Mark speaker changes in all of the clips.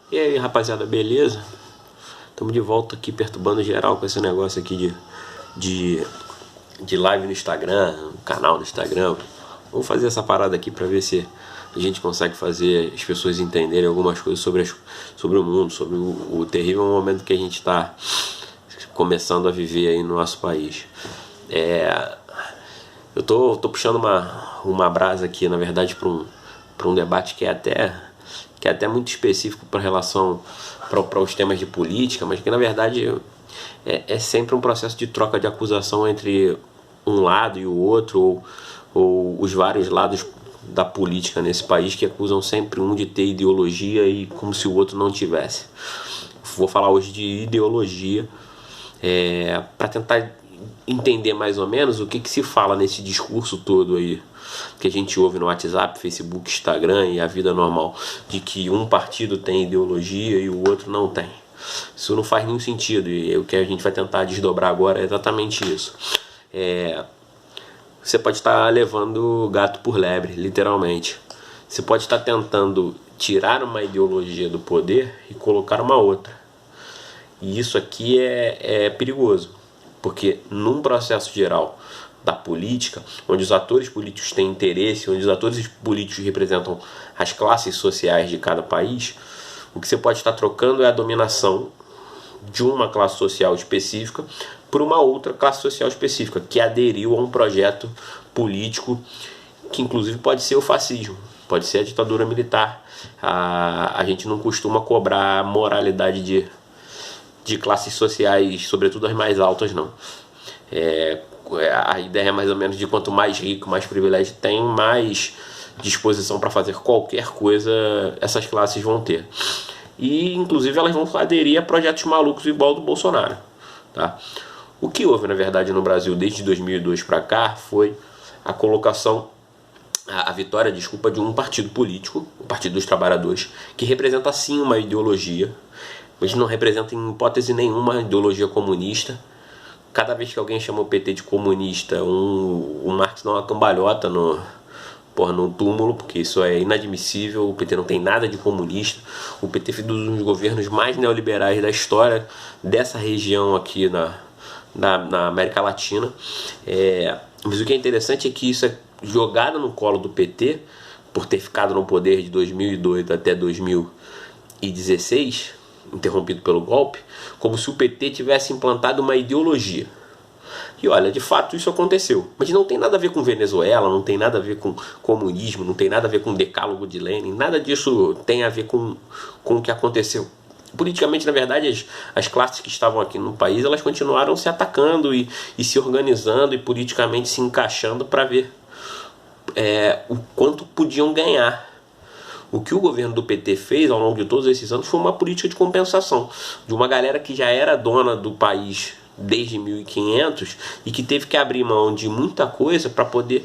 Speaker 1: E aí, rapaziada, beleza? Estamos de volta aqui perturbando geral com esse negócio aqui de, de live no Instagram, canal no Instagram. Vamos fazer essa parada aqui para ver se a gente consegue fazer as pessoas entenderem algumas coisas sobre o mundo, sobre o terrível momento que a gente está começando a viver aí no nosso país. Eu tô puxando uma brasa aqui, na verdade, para um debate que é até muito específico para relação para os temas de política, mas que na verdade é sempre um processo de troca de acusação entre um lado e o outro, ou os vários lados da política nesse país, que acusam sempre um de ter ideologia e como se o outro não tivesse. Vou falar hoje de ideologia, para tentar entender mais ou menos o que se fala nesse discurso todo aí que a gente ouve no WhatsApp, Facebook, Instagram e a vida normal, de que um partido tem ideologia e o outro não tem. Isso não faz nenhum sentido, e o que a gente vai tentar desdobrar agora é exatamente isso. Você pode estar levando gato por lebre, literalmente. Você pode estar tentando tirar uma ideologia do poder e colocar uma outra. E isso aqui é perigoso, porque num processo geral da política, onde os atores políticos têm interesse, onde os atores políticos representam as classes sociais de cada país, o que você pode estar trocando é a dominação de uma classe social específica por uma outra classe social específica, que aderiu a um projeto político que inclusive pode ser o fascismo, pode ser a ditadura militar. A gente não costuma cobrar moralidade de classes sociais, sobretudo as mais altas, não. A ideia é mais ou menos de quanto mais rico, mais privilégio tem, mais disposição para fazer qualquer coisa essas classes vão ter. E inclusive elas vão aderir a projetos malucos igual do Bolsonaro, tá? O que houve na verdade no Brasil desde 2002 para cá foi a colocação, a vitória, desculpa, de um partido político, o Partido dos Trabalhadores, que representa sim uma ideologia, mas não representa em hipótese nenhuma ideologia comunista. Cada vez que alguém chama o PT de comunista, o Marx dá uma cambalhota no túmulo, porque isso é inadmissível. O PT não tem nada de comunista. O PT fez um dos governos mais neoliberais da história dessa região aqui na América Latina. Mas o que é interessante é que isso é jogado no colo do PT, por ter ficado no poder de 2002 até 2016, interrompido pelo golpe, como se o PT tivesse implantado uma ideologia. E olha, de fato isso aconteceu, mas não tem nada a ver com Venezuela, não tem nada a ver com comunismo, não tem nada a ver com o decálogo de Lenin, nada disso tem a ver com o que aconteceu. Politicamente, na verdade, as classes que estavam aqui no país, elas continuaram se atacando e se organizando e politicamente se encaixando para ver o quanto podiam ganhar. O que o governo do PT fez ao longo de todos esses anos foi uma política de compensação de uma galera que já era dona do país desde 1500 e que teve que abrir mão de muita coisa para poder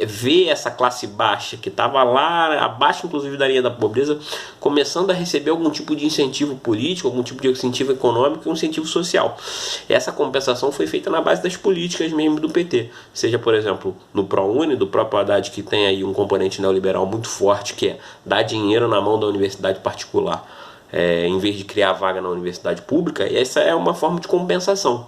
Speaker 1: ver essa classe baixa, que estava lá abaixo inclusive da linha da pobreza, começando a receber algum tipo de incentivo político, algum tipo de incentivo econômico e um incentivo social. Essa compensação foi feita na base das políticas mesmo do PT, seja por exemplo no ProUni, do próprio Haddad, que tem aí um componente neoliberal muito forte, que é dar dinheiro na mão da universidade particular, em vez de criar vaga na universidade pública. E essa é uma forma de compensação.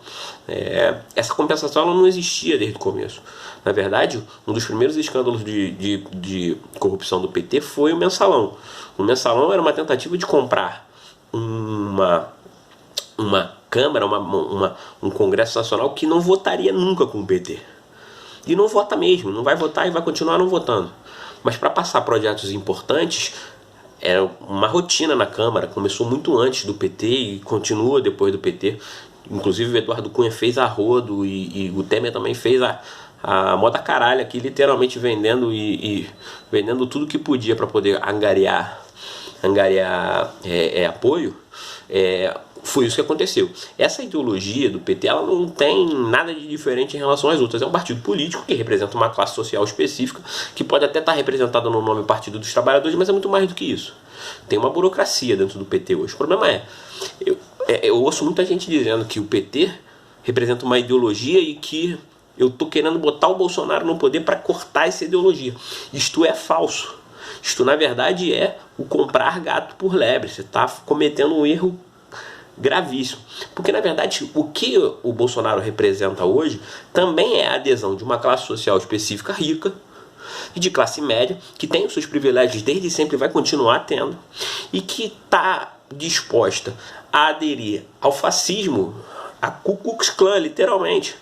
Speaker 1: Essa compensação ela não existia desde o começo. Na verdade, um dos primeiros escândalos de corrupção do PT foi o Mensalão. O Mensalão era uma tentativa de comprar uma Câmara, um Congresso Nacional que não votaria nunca com o PT. E não vota mesmo, não vai votar e vai continuar não votando. Mas para passar projetos importantes, era uma rotina na Câmara, começou muito antes do PT e continua depois do PT. Inclusive o Eduardo Cunha fez a rodo e o Temer também fez a moda caralho aqui, literalmente vendendo vendendo tudo que podia para poder angariar apoio. Foi isso que aconteceu. Essa ideologia do PT ela não tem nada de diferente em relação às outras. É um partido político que representa uma classe social específica, que pode até estar representada no nome Partido dos Trabalhadores, mas é muito mais do que isso. Tem uma burocracia dentro do PT hoje. O problema eu ouço muita gente dizendo que o PT representa uma ideologia e que eu estou querendo botar o Bolsonaro no poder para cortar essa ideologia. Isto é falso. Isto, na verdade, é o comprar gato por lebre. Você está cometendo um erro gravíssimo. Porque, na verdade, o que o Bolsonaro representa hoje também é a adesão de uma classe social específica rica e de classe média, que tem os seus privilégios desde sempre e vai continuar tendo, e que está disposta a aderir ao fascismo, a Ku Klux Klan, literalmente,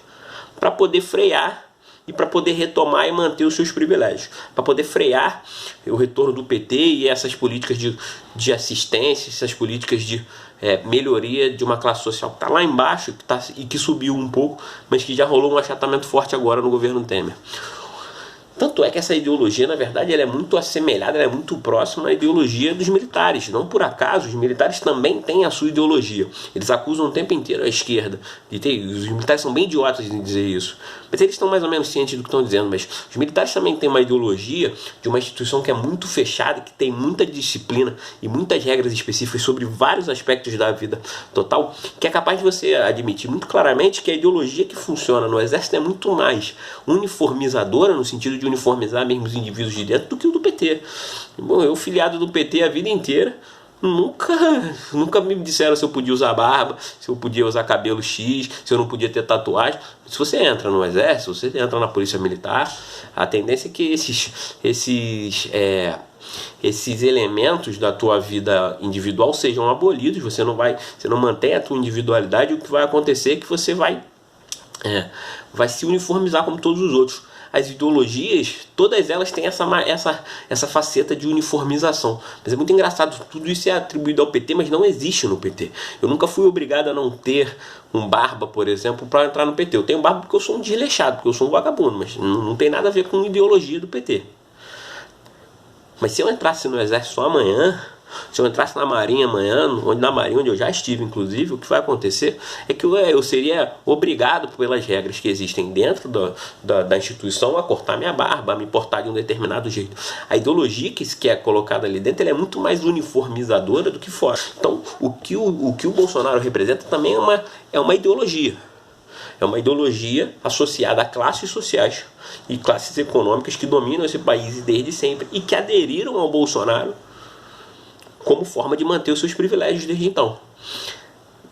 Speaker 1: para poder frear e para poder retomar e manter os seus privilégios, para poder frear o retorno do PT e essas políticas de assistência, essas políticas de melhoria de uma classe social que está lá embaixo e que subiu um pouco, mas que já rolou um achatamento forte agora no governo Temer. Tanto é que essa ideologia, na verdade, ela é muito assemelhada, ela é muito próxima à ideologia dos militares. Não por acaso, os militares também têm a sua ideologia. Eles acusam o tempo inteiro a esquerda de ter. Os militares são bem idiotas em dizer isso. Mas eles estão mais ou menos cientes do que estão dizendo. Mas os militares também têm uma ideologia de uma instituição que é muito fechada, que tem muita disciplina e muitas regras específicas sobre vários aspectos da vida total, que é capaz de você admitir muito claramente que a ideologia que funciona no Exército é muito mais uniformizadora, no sentido de uniformizar mesmo os indivíduos de dentro, do que o do PT. Bom, eu filiado do PT a vida inteira, nunca me disseram se eu podia usar barba, se eu podia usar cabelo X, se eu não podia ter tatuagem. Se você entra no Exército, se você entra na Polícia Militar, a tendência é que esses elementos da tua vida individual sejam abolidos. Você não mantém a tua individualidade. O que vai acontecer é que você vai se uniformizar como todos os outros. As ideologias, todas elas têm essa faceta de uniformização. Mas é muito engraçado, tudo isso é atribuído ao PT, mas não existe no PT. Eu nunca fui obrigado a não ter um barba, por exemplo, para entrar no PT. Eu tenho barba porque eu sou um desleixado, porque eu sou um vagabundo, mas não tem nada a ver com a ideologia do PT. Mas se eu entrasse no Exército só amanhã, se eu entrasse na Marinha amanhã, onde eu já estive inclusive, o que vai acontecer é que eu seria obrigado pelas regras que existem dentro da instituição a cortar minha barba, a me portar de um determinado jeito. A ideologia que é colocada ali dentro, ela é muito mais uniformizadora do que fora. Então o que o Bolsonaro representa também é uma ideologia. É uma ideologia associada a classes sociais e classes econômicas que dominam esse país desde sempre e que aderiram ao Bolsonaro como forma de manter os seus privilégios desde então.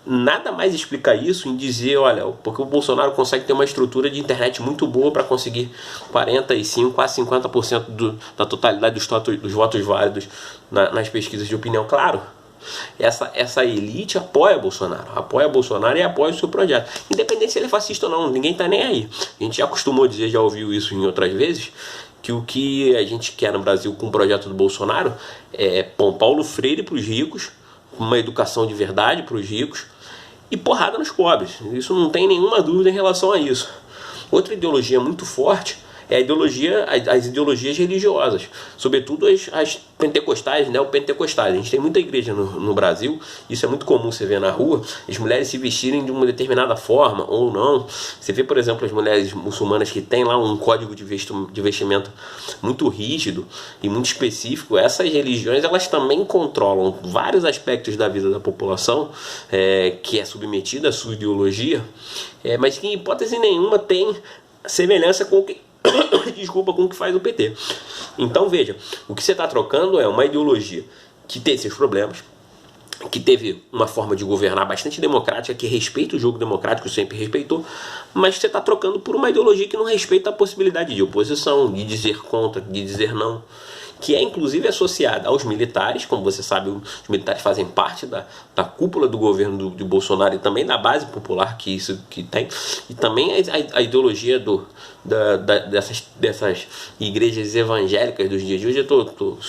Speaker 1: Nada mais explica isso em dizer, olha, porque o Bolsonaro consegue ter uma estrutura de internet muito boa para conseguir 45%, quase 50% da totalidade dos votos válidos nas pesquisas de opinião. Claro, essa elite apoia Bolsonaro e apoia o seu projeto, independente se ele é fascista ou não, ninguém está nem aí. A gente já acostumou dizer, já ouviu isso em outras vezes, que o que a gente quer no Brasil com o projeto do Bolsonaro é Paulo Freire para os ricos, uma educação de verdade para os ricos e porrada nos pobres. Isso não tem nenhuma dúvida em relação a isso. Outra ideologia muito forte é as ideologias religiosas, sobretudo as pentecostais, neopentecostais. A gente tem muita igreja no Brasil, isso é muito comum você ver na rua, as mulheres se vestirem de uma determinada forma ou não. Você vê, por exemplo, as mulheres muçulmanas que têm lá um código de vestimento muito rígido e muito específico. Essas religiões, elas também controlam vários aspectos da vida da população, que é submetida à sua ideologia, mas que em hipótese nenhuma tem semelhança com o que com o que faz o PT. Então veja, o que você está trocando é uma ideologia que tem seus problemas, que teve uma forma de governar bastante democrática, que respeita o jogo democrático, sempre respeitou, mas você está trocando por uma ideologia que não respeita a possibilidade de oposição, de dizer contra, de dizer não, que é inclusive associada aos militares. Como você sabe, os militares fazem parte da cúpula do governo de Bolsonaro e também da base popular que tem, e também a ideologia dessas igrejas evangélicas dos dias de hoje. Eu estou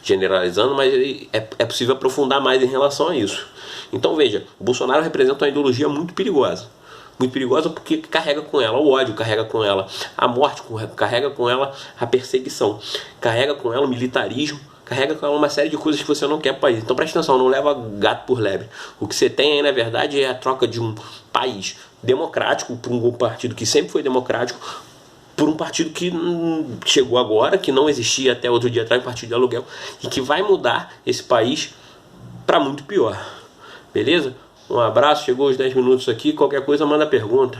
Speaker 1: generalizando, mas é possível aprofundar mais em relação a isso. Então veja, o Bolsonaro representa uma ideologia muito perigosa. Muito perigosa porque carrega com ela o ódio, carrega com ela a morte, carrega com ela a perseguição, carrega com ela o militarismo, carrega com ela uma série de coisas que você não quer para o país. Então presta atenção, não leva gato por lebre. O que você tem aí, na verdade, é a troca de um país democrático por um partido que sempre foi democrático, por um partido que chegou agora, que não existia até outro dia atrás, um partido de aluguel, e que vai mudar esse país para muito pior. Beleza? Um abraço, chegou os 10 minutos aqui, qualquer coisa manda pergunta.